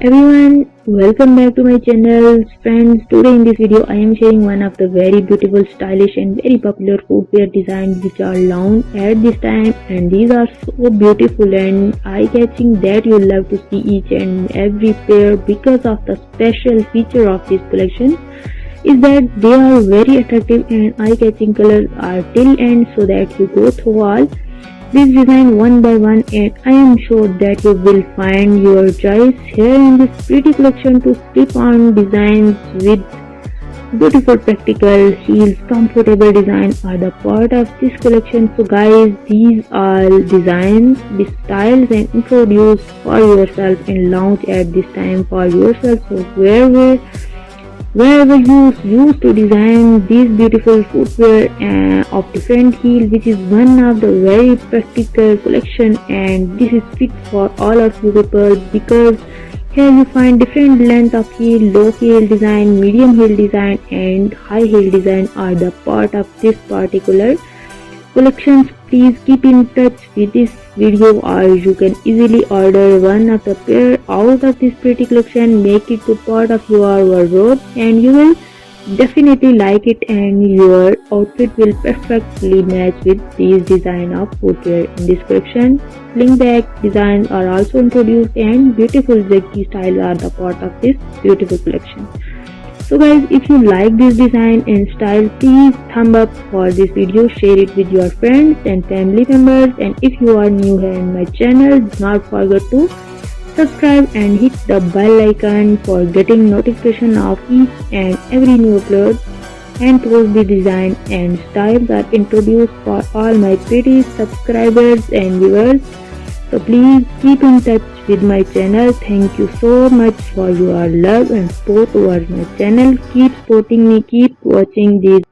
Everyone, welcome back to my channel. Friends, today in this video I am sharing one of the very beautiful, stylish and very popular footwear designs which are launched at this time, and these are so beautiful and eye-catching that you love to see each and every pair because of the special feature of this collection is that they are very attractive and eye-catching. Colors are till end so that you go through all this design one by one, and I am sure that you will find your choice here in this pretty collection to slip-on designs with beautiful practical heels. Comfortable design are the part of this collection. So guys, these are designs, the styles and introduced for yourself and launch at this time for yourself. So wherever you used to design these beautiful footwear of different heel, which is one of the very practical collection, and this is fit for all of you people because here you find different length of heel, low heel design, medium heel design and high heel design are the part of this particular collections. Please keep in touch with this video or you can easily order one of the pair out of this pretty collection, make it to part of your wardrobe and you will definitely like it and your outfit will perfectly match with these design of footwear. In this collection, sling back designs are also introduced and beautiful zigzag styles are the part of this beautiful collection. So guys, if you like this design and style, please thumb up for this video, share it with your friends and family members, and if you are new here in my channel, do not forget to subscribe and hit the bell icon for getting notification of each and every new upload and post. The design and styles are introduced for all my pretty subscribers and viewers. So please keep in touch with my channel. Thank you so much for your love and support towards my channel. Keep supporting me, keep watching these